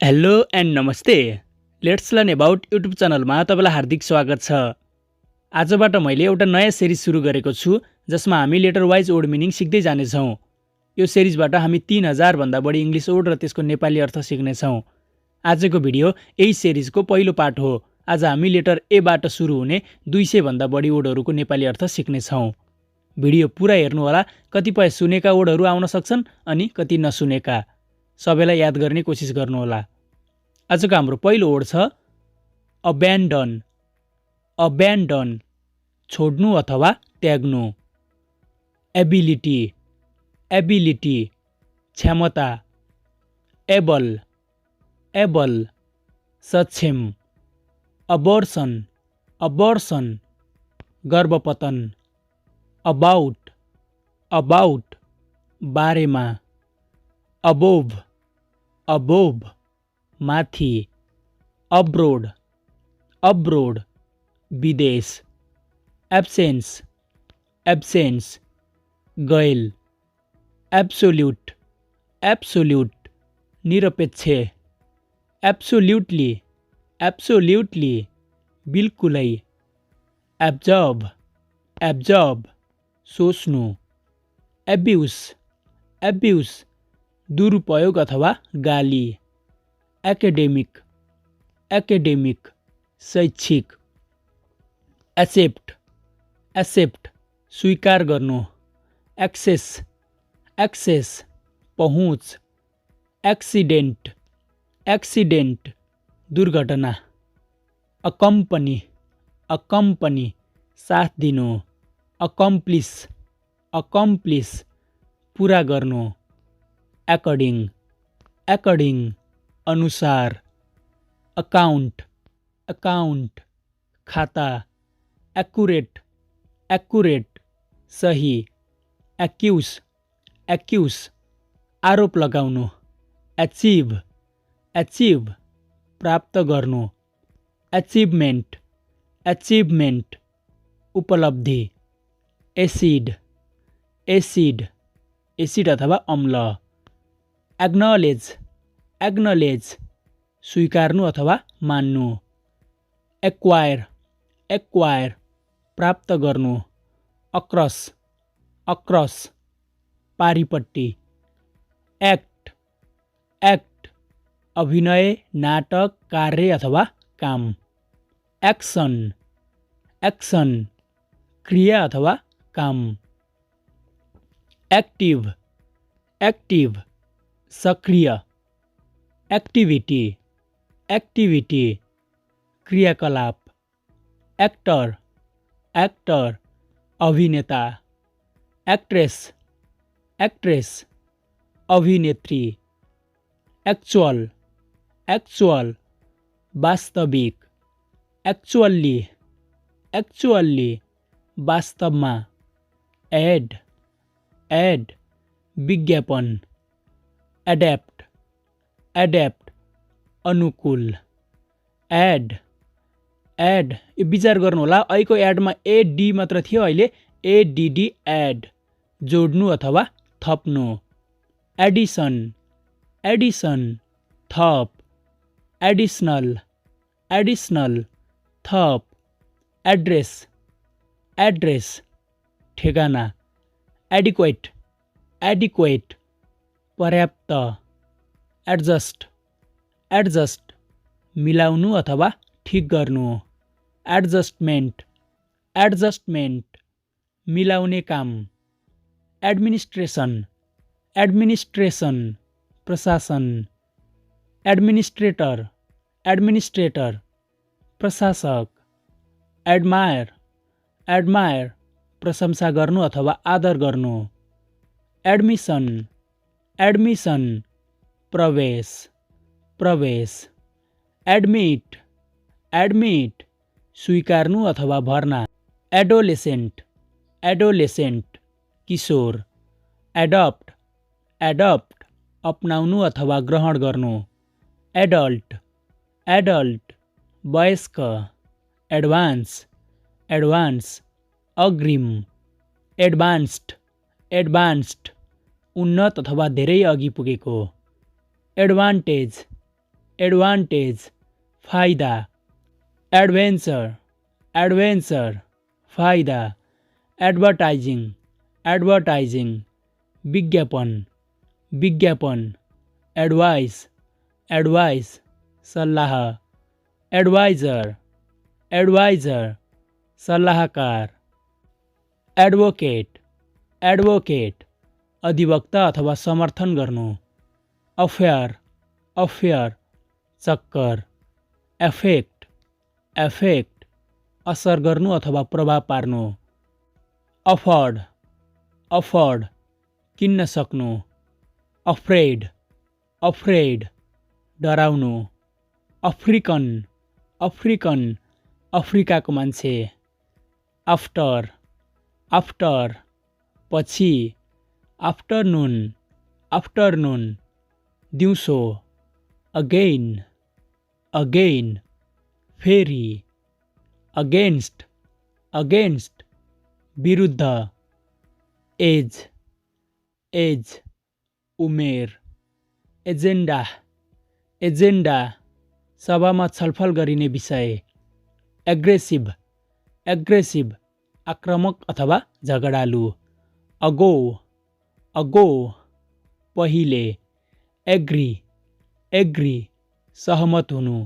Hello and नमस्ते। Let's learn about YouTube च्यानलमा तपाईँलाई हार्दिक स्वागत छ। आजबाट मैले एउटा नयाँ सिरिज सुरु गरेको छु जसमा हामी लेटर वाइज वर्ड मिनिङ सिक्दै जानेछौँ। यो सिरिजबाट हामी 3000 भन्दा बढी इङ्ग्लिस वर्ड र त्यसको नेपाली अर्थ सिक्नेछौँ। आजको भिडियो यही सिरिजको पहिलो पार्ट हो। आज हामी लेटर ए बाट सुरु हुने 200 भन्दा बढी वर्डहरूको नेपाली अर्थ सिक्नेछौँ। भिडियो पुरा हेर्नुहोला। कतिपय सुनेका वर्डहरू आउन सक्छन् अनि कति नसुनेका। सबैलाई याद गर्ने कोसिस गर्नुहोला। आजको हाम्रो पहिलो वर्ड छ अब्यान्डन। अब्यान्डन छोड्नु अथवा त्याग्नु। एबिलिटी। एबिलिटी क्षमता। एबल। एबल सक्षम। अबर्सन। अबर्सन गर्भपतन। अबाउट। अबाउट बारेमा। अबोभ। अबोभ माथि। अब्रोड। अब्रोड विदेश। एब्सेन्स। एब्सेन्स गैल। एब्सोल्युट। एब्सोल्युट निरपेक्ष। एब्सोल्युटली। एब्सोल्युटली बिल्कुलै। एब्जर्ब। एब्जर्ब सोच्नु। एब्युज। एब्युज दुरुपयोग अथवा गाली। एकाडेमिक। एकाडेमिक शैक्षिक। एक्सेप्ट। एक्सेप्ट स्वीकार गर्नु। एक्सेस। एक्सेस पहुँच। एक्सिडेन्ट। एक्सिडेन्ट दुर्घटना। अकम्पनी। अकम्पनी साथ दिनु। अकम्प्लिस। अकम्प्लिस पुरा गर्नु। अकर्डिङ। अकर्डिङ अनुसार। अकाउन्ट। अकाउन्ट खाता। एक्युरेट। एक्युरेट सही। एक्युज। एक्युज आरोप लगाउनु। एचिभ। एचिभ प्राप्त गर्नु। एचिभमेन्ट। एचिभमेन्ट उपलब्धि। एसिड। एसिड एसिड अथवा अम्ल। एक्नोलेज। एक्नोलेज स्वीकार्नु अथवा मान्नु। एक्वायर। एक्वायर प्राप्त गर्नु। अक्रस। अक्रस पारिपट्टि। एक्ट। एक्ट अभिनय नाटक कार्य अथवा काम। एक्सन। एक्सन क्रिया अथवा काम। एक्टिभ। एक्टिभ सक्रिय। एक्टिभिटी। एक्टिभिटी क्रियाकलाप। एक्टर। एक्टर अभिनेता। एक्ट्रेस। एक्ट्रेस अभिनेत्री। एक्चुअल। एक्चुअल वास्तविक। एक्चुअल्ली। एक्चुअल्ली वास्तवमा। एड। एड विज्ञापन। एड्याप्ट। एड्याप्ट अनुकूल। एड। एड यो विचार गर्नुहोला। अहिलेको एडमा एडी मात्र थियो, अहिले एडिडी एड जोड्नु अथवा थप्नु। एडिसन। एडिसन थप। एडिसनल। एडिसनल थप। एड्रेस। एड्रेस ठेगाना। एडिक्वेट। एडिक्वेट पर्याप्त। एडजस्ट। एडजस्ट मिलाउनु अथवा ठिक गर्नु। एडजस्टमेन्ट। एडजस्टमेन्ट मिलाउने काम। एडमिनिस्ट्रेसन। एडमिनिस्ट्रेसन प्रशासन। एडमिनिस्ट्रेटर। एडमिनिस्ट्रेटर प्रशासक। एडमायर। एडमायर प्रशंसा गर्नु अथवा आदर गर्नु। एडमिसन। एडमिसन प्रवेश। प्रवेश। एडमिट। एडमिट स्वीकार्नु अथवा भर्ना। एडोलेसेन्ट। एडोलेसेन्ट किशोर। एडप्ट। एडप्ट अपनाउनु अथवा ग्रहण गर्नु। एडल्ट। एडल्ट वयस्क। एडभान्स। एडभान्स अग्रिम। एडभान्स्ड। एडभान्स्ड उन्नत अथवा धेरै अघि पुगेको। एडभान्टेज। एडभान्टेज फाइदा, एडभेन्चर एडभेन्चर फाइदा, एडभर्टाइजिङ एडभर्टाइजिङ विज्ञापन विज्ञापन, एडवाइस एडवाइस सल्लाह, एडवाइजर एडवाइजर सल्लाहकार, एडभोकेट एडभोकेट अधिवक्ता अथवा समर्थन गर्नु, अफेयर अफेयर चक्कर, एफेक्ट एफेक्ट असर गर्नु अथवा प्रभाव पार्नु, अफोर्ड अफोर्ड किन्न सक्नु, अफ्रेड अफ्रेड डराउनु, अफ्रिकन अफ्रिकन अफ्रिकाको मान्छे, आफ्टर आफ्टर पछि, आफ्टरनुन आफ्टरनुन दिउँसो, अगेन अगेन फेरि, अगेन्स्ट अगेन्स्ट विरुद्ध, एज एज उमेर, एजेन्डा एजेन्डा सभामा छलफल गरिने विषय, एग्रेसिभ एग्रेसिभ आक्रामक अथवा झगडालु, अगो अगो पहिले, एग्री एग्री सहमत हुनु,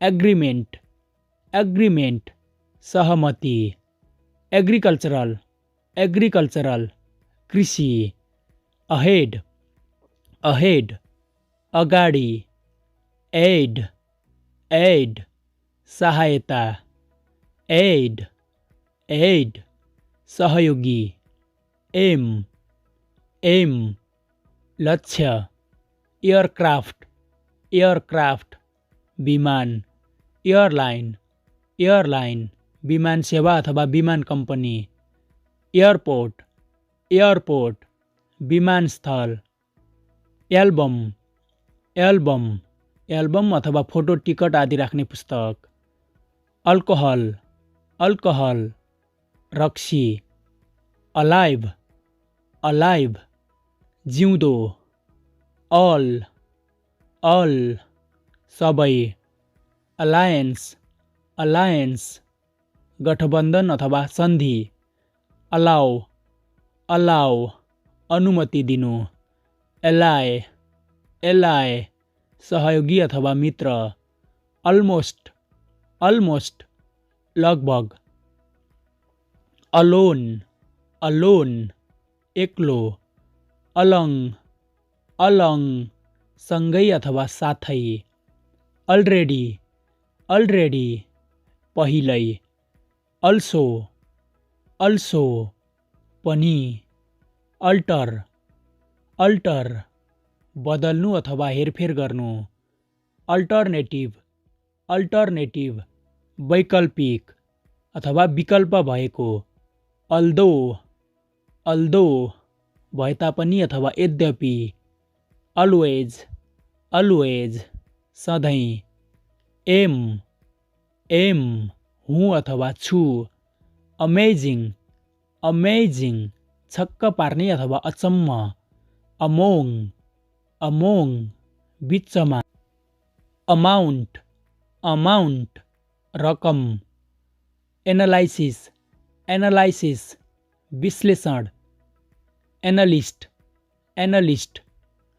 एग्रिमेन्ट एग्रिमेन्ट सहमति, एग्रिकल्चरल एग्रिकल्चरल कृषि, अहेड अहेड अगाडि, एड एड सहायता, एड एड सहयोगी, एम एम लक्ष्य, एयरक्राफ्ट एयरक्राफ्ट विमान, एयरलाइन एयरलाइन विमान सेवा अथवा विमान कम्पनी, एयरपोर्ट एयरपोर्ट विमानस्थल, एल्बम एल्बम एल्बम अथवा फोटो टिकट आदि राख्ने पुस्तक, अल्कोहल अल्कोहल रक्सी, अलाइभ अलाइभ जिउँदो, अल अल सबै, अलायन्स अलायन्स गठबन्धन अथवा सन्धि, अलाउ अलाउ अनुमति दिनु, एलाय एलाय सहयोगी अथवा मित्र, अलमोस्ट अलमोस्ट लगभग, अलोन अलोन एक्लो, अलङ अलङ सँगै अथवा साथै, अलरेडी अलरेडी पहिलै, अल्सो अल्सो पनि, अल्टर अल्टर बदल्नु अथवा हेरफेर गर्नु, अल्टरनेटिभ अल्टरनेटिभ वैकल्पिक अथवा विकल्प भएको, अल्दो अल्दो भए तापनि अथवा यद्यपि, अलवेज अलवेज सधैँ, एम एम हुँ अथवा छु, अमेजिङ अमेजिङ छक्क पार्ने अथवा अचम्म, अमोङ अमोङ बिचमा, अमाउन्ट अमाउन्ट रकम, एनालाइसिस एनालाइसिस विश्लेषण, एनालिस्ट एनालिस्ट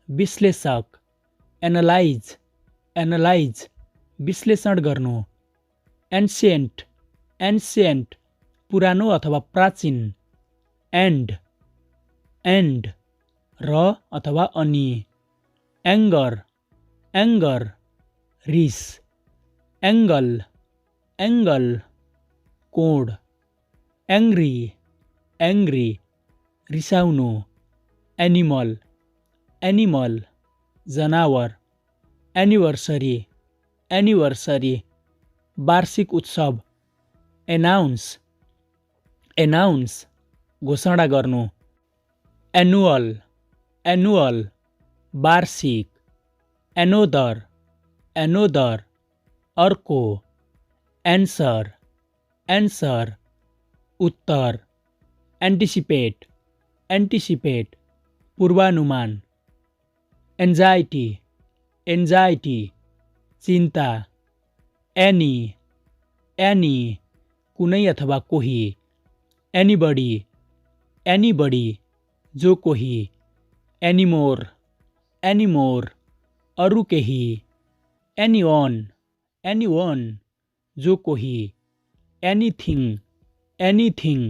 विश्लेषक, एनालाइज एनालाइज विश्लेषण गर्नु, एन्सियन्ट एन्सियन्ट पुरानो अथवा प्राचीन, एन्ड एन्ड र अथवा अनि, एङ्गर एङ्गर रिस, angle angle code, angry angry रिसाउनु, एनिमल एनिमल जनावर, एनिभर्सरी एनिभर्सरी वार्षिक उत्सव, एनाउन्स एनाउन्स घोषणा गर्नु, एनुअल एनुअल वार्षिक, एनोदर एनोदर अर्को, एन्सर एन्सर उत्तर, एन्टिसिपेट एन्टिसिपेट पूर्वानुमान, एन्जाइटी एन्जाइटी चिन्ता, एनी, एनी, कुनै अथवा कोही, एनीबडी, एनीबडी, जो कोही, एनीमोर, एनीमोर, अरू केही, एनीवन, एनीवन, जो कोही, एनीथिङ, एनीथिङ,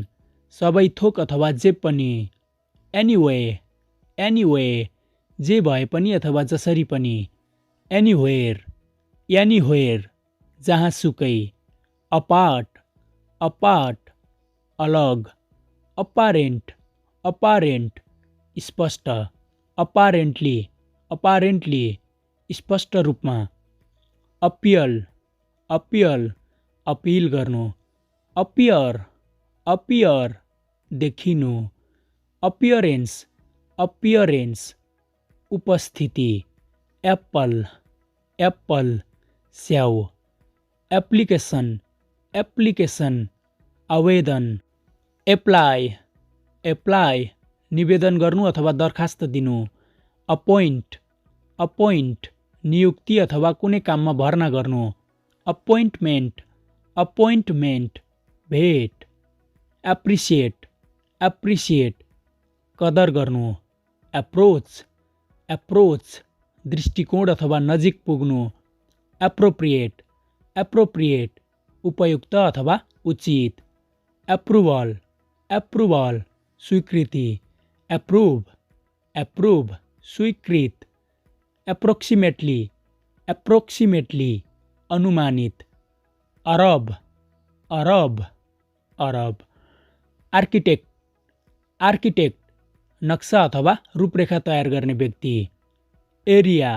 सबै थोक अथवा जे पनि, एनीवे, एनीवे, जे भए पनि अथवा जसरी पनि, एनीवेयर, एनीवेयर, जहाँसुकै, अपार्ट, अपार्ट, अलग, अपारेन्ट, अपारेन्ट, स्पष्ट, अपारेन्टली, अपारेन्टली, स्पष्ट रूपमा, अपियल, अपियल, अपिल गर्नु, अपियर, अपियर, देखिनु, अपियरेन्स, अपियरेन्स, उपस्थिति, एप्पल, एप्पल, स्याउ, एप्लिकेसन, एप्लिकेसन, आवेदन, एप्लाई, एप्लाई, निवेदन गर्नु अथवा दरखास्त दिनु, अपोइन्ट, अपोइन्ट, नियुक्ति अथवा कुनै काममा भर्ना गर्नु, अपोइन्टमेन्ट, अपोइन्टमेन्ट, भेट, एप्रिसिएट, एप्रिसिएट, कदर गर्नु, एप्रोच, एप्रोच, दृष्टिकोण अथवा नजिक पुग्नु, एप्रोप्रिएट, एप्रोप्रिएट, उपयुक्त अथवा उचित, एप्रुभल, एप्रुभल, स्वीकृति, एप्रुभ, एप्रुभ, स्वीकृत, एप्रोक्सिमेटली, एप्रोक्सिमेटली, अनुमानित, अरब, अरब, अरब, आर्किटेक्ट, आर्किटेक्ट, नक्सा अथवा रूपरेखा तयार गर्ने व्यक्ति, एरिया,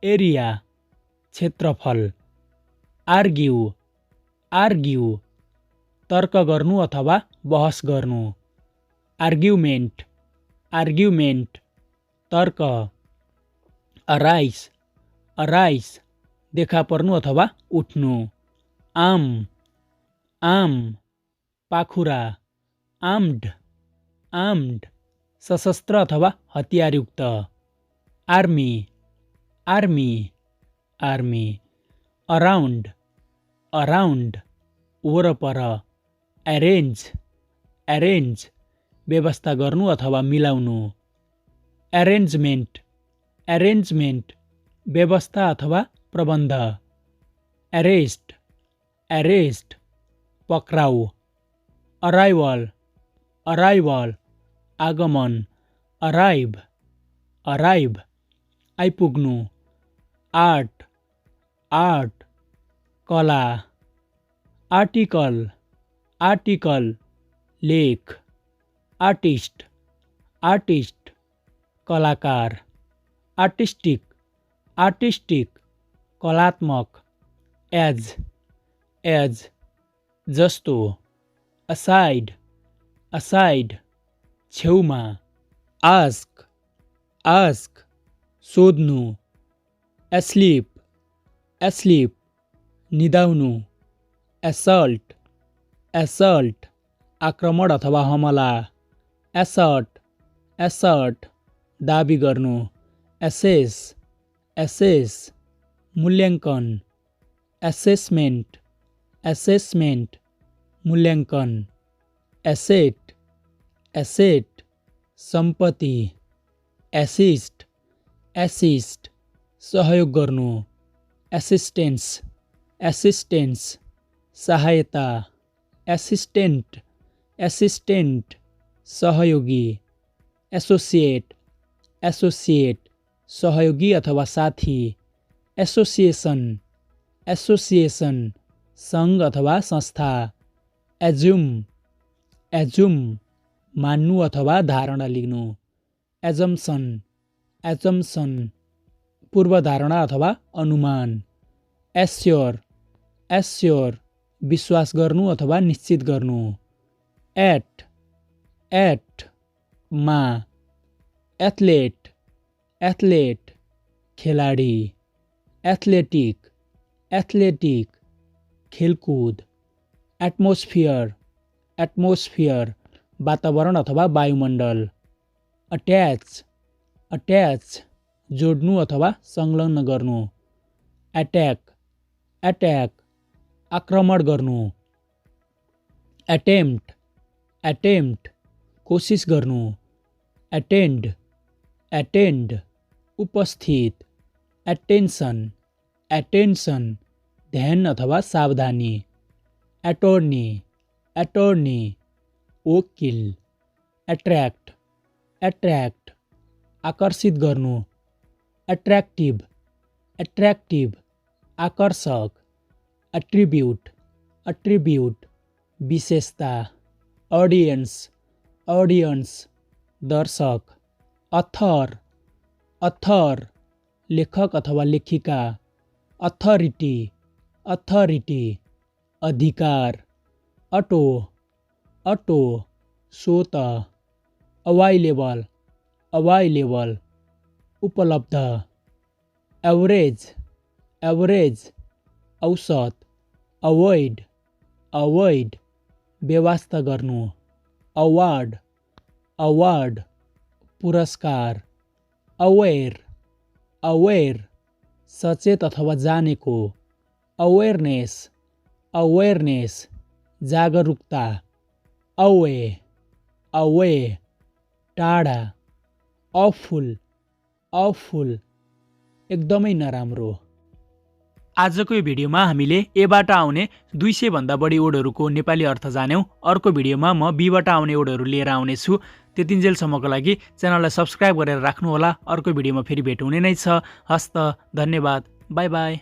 एरिया, क्षेत्रफल, आर्ग्यु, आर्ग्यु, तर्क गर्नु अथवा बहस गर्नु, आर्ग्युमेन्ट, आर्ग्युमेन्ट, तर्क, अराइस, अराइस, देखा पर्नु अथवा उठ्नु, आम, आम, पाखुरा, आर्म्ड, आर्म्ड, सशस्त्र अथवा हतियारयुक्त, army, army, army, around, around, वरपर, एरेन्ज, एरेन्ज, व्यवस्था गर्नु अथवा मिलाउनु, एरेन्जमेन्ट, एरेन्जमेन्ट, व्यवस्था अथवा प्रबन्ध, एरेस्ट, एरेस्ट, पक्राउ, अराइवल, अराइवल, आगमन, अराइभ, अराइभ, आइपुग्नु, आर्ट, आर्ट, कला, आर्टिकल, आर्टिकल, लेख, आर्टिस्ट, आर्टिस्ट, कलाकार, आर्टिस्टिक, आर्टिस्टिक, कलात्मक, एज, एज, जस्तो, असाइड, असाइड, छेउमा, आस्क, आस्क, सोध्नु, एस्लिप, एस्लिप, निदाउनु, एसल्ट, एसल्ट, आक्रमण अथवा हमला, एसर्ट, एसर्ट, दाबी गर्नु, एसेस, एसेस, मूल्याङ्कन, एसेसमेन्ट, एसेसमेन्ट, मूल्याङ्कन, एसेट, एसेट, सम्पत्ति, एसिस्ट, एसिस्ट, सहयोग गर्नु, एसिस्टेन्स, एसिस्टेन्स, सहायता, एसिस्टेन्ट, एसिस्टेन्ट, सहयोगी, एसोसिएट, एसोसिएट, सहयोगी अथवा साथी, एसोसिएसन, एसोसिएसन, सङ्घ अथवा संस्था, एज्युम, एज्युम, मान्नु अथवा धारणा लिनु, एजम्सन, एजम्सन, पूर्वधारणा अथवा अनुमान, एस्योर, एस्योर, विश्वास गर्नु अथवा निश्चित गर्नु, एट, एट, मा, एथलेट, एथलेट, खेलाडी, एथलेटिक, एथलेटिक, खेलकुद, एटमोस्फियर, एटमोस्फियर, वातावरण अथवा वायुमण्डल, अट्याच, अट्याच, जोड्नु अथवा संलग्न गर्नु, एट्याक एट्याक आक्रमण गर्नु एटेम्प्ट एटेम्प्ट कोसिस गर्नु एटेन्ड एटेन्ड उपस्थित एटेन्सन एटेन्सन ध्यान अथवा सावधानी एटोर्नी एटोर्नी वकिल एट्र्याक्ट एट्र्याक्ट आकर्षित गर्नु एट्र्याक्टिभ एट्र्याक्टिभ आकर्षक एट्रिब्युट एट्रिब्युट विशेषता ऑडियंस ऑडियंस दर्शक अथर अथर लेखक अथवा लेखिका अथॉरिटी अथॉरिटी अधिकार अटो अटो स्वत अवाइलेबल अवाइलेबल उपलब्ध एवरेज एवरेज औसत अवॉइड अवॉइड बेवास्ता गर्नु अवार्ड अवार्ड पुरस्कार अवेयर अवेयर सचेत अथवा जानेको अवेयरनेस अवेयरनेस जागरुकता अवे अवे टाढा अफुल अफुल एकदमै नराम्रो। आजको यो भिडियोमा हामीले एबाट आउने 200 भन्दा बढी वर्डहरूको नेपाली अर्थ जान्यौं। अर्को भिडियोमा म बीबाट आउने वर्डहरू लिएर आउनेछु। त्यतिन्जेलसम्मको लागि च्यानललाई सब्स्क्राइब गरेर राख्नुहोला। अर्को भिडियोमा फेरि भेट हुने नै छ। हस्त धन्यवाद। By by.